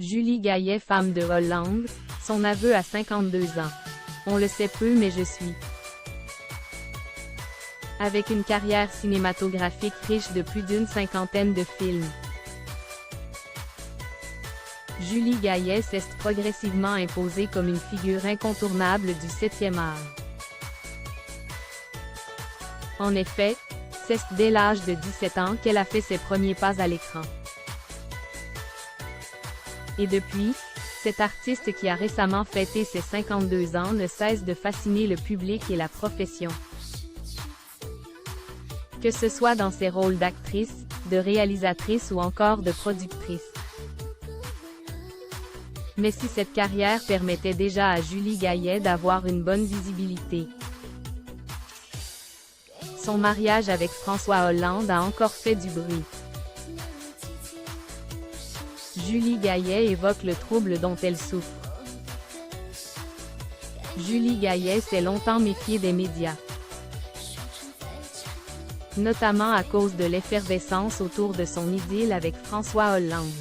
Julie Gaillet, femme de Hollande, son aveu à 52 ans. On le sait peu mais je suis. Avec une carrière cinématographique riche de plus d'une cinquantaine de films, Julie Gaillet s'est progressivement imposée comme une figure incontournable du 7e art. En effet, c'est dès l'âge de 17 ans qu'elle a fait ses premiers pas à l'écran. Et depuis, cette artiste qui a récemment fêté ses 52 ans ne cesse de fasciner le public et la profession. Que ce soit dans ses rôles d'actrice, de réalisatrice ou encore de productrice. Mais si cette carrière permettait déjà à Julie Gaillet d'avoir une bonne visibilité, son mariage avec François Hollande a encore fait du bruit. Julie Gaillet évoque le trouble dont elle souffre. Julie Gaillet s'est longtemps méfiée des médias, notamment à cause de l'effervescence autour de son idylle avec François Hollande.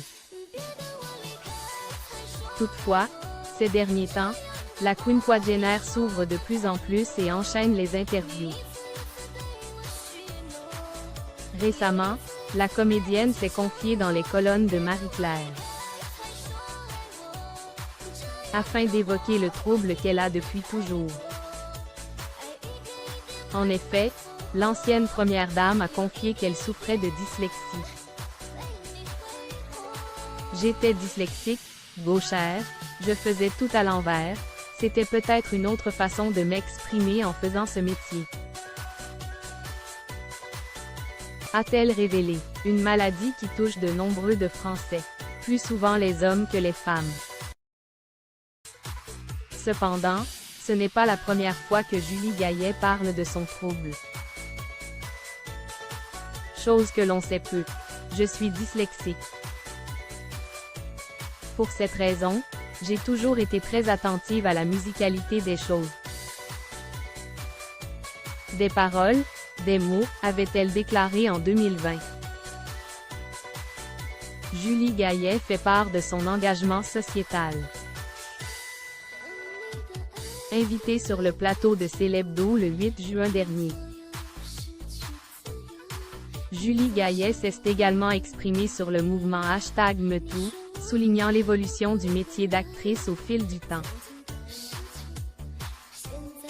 Toutefois, ces derniers temps, la quinquagénaire s'ouvre de plus en plus et enchaîne les interviews. Récemment, la comédienne s'est confiée dans les colonnes de Marie-Claire, afin d'évoquer le trouble qu'elle a depuis toujours. En effet, l'ancienne première dame a confié qu'elle souffrait de dyslexie. J'étais dyslexique, gauchère, je faisais tout à l'envers, c'était peut-être une autre façon de m'exprimer en faisant ce métier, a-t-elle révélé. Une maladie qui touche de nombreux de Français, plus souvent les hommes que les femmes. Cependant, ce n'est pas la première fois que Julie Gaillet parle de son trouble. Chose que l'on sait peu. Je suis dyslexique. Pour cette raison, j'ai toujours été très attentive à la musicalité des choses. Des paroles, des mots, avait-elle déclaré en 2020. Julie Gaillet fait part de son engagement sociétal. Invitée sur le plateau de Célébdo le 8 juin dernier, Julie Gaillet s'est également exprimée sur le mouvement #MeToo, soulignant l'évolution du métier d'actrice au fil du temps.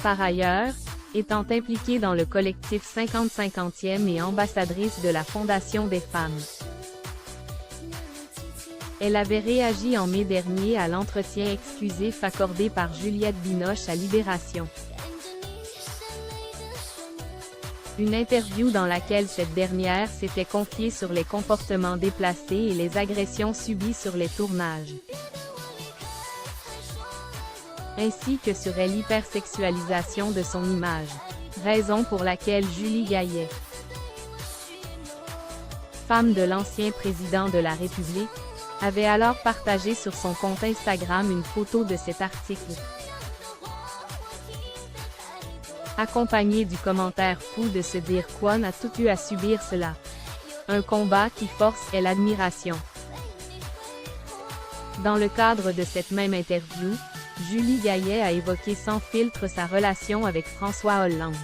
Par ailleurs, étant impliquée dans le collectif 50-50e et ambassadrice de la Fondation des femmes, elle avait réagi en mai dernier à l'entretien exclusif accordé par Juliette Binoche à Libération. Une interview dans laquelle cette dernière s'était confiée sur les comportements déplacés et les agressions subies sur les tournages, ainsi que sur l'hypersexualisation de son image, raison pour laquelle Julie Gaillet, femme de l'ancien président de la République, avait alors partagé sur son compte Instagram une photo de cet article, accompagné du commentaire fou de se dire qu'on a tout eu à subir cela. Un combat qui force est l'admiration. Dans le cadre de cette même interview, Julie Gaillet a évoqué sans filtre sa relation avec François Hollande.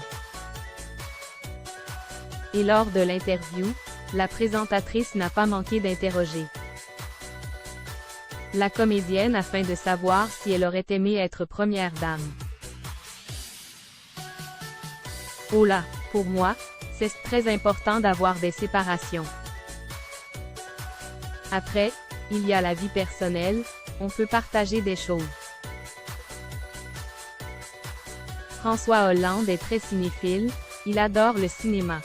Et lors de l'interview, la présentatrice n'a pas manqué d'interroger la comédienne afin de savoir si elle aurait aimé être première dame. Oh là, pour moi, c'est très important d'avoir des séparations. Après, il y a la vie personnelle, on peut partager des choses. François Hollande est très cinéphile, il adore le cinéma.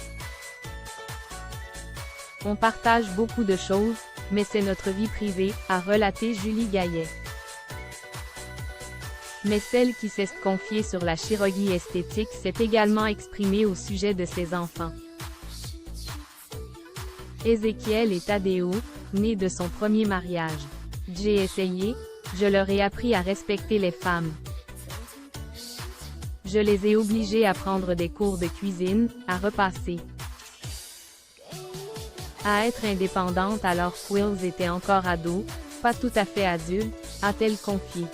On partage beaucoup de choses, mais c'est notre vie privée, a relaté Julie Gaillet. Mais celle qui s'est confiée sur la chirurgie esthétique s'est également exprimée au sujet de ses enfants. Ézéchiel et Tadéo, nés de son premier mariage. J'ai essayé, je leur ai appris à respecter les femmes. Je les ai obligés à prendre des cours de cuisine, à repasser, à être indépendante alors qu'Wills était encore ado, pas tout à fait adulte, a-t-elle confié.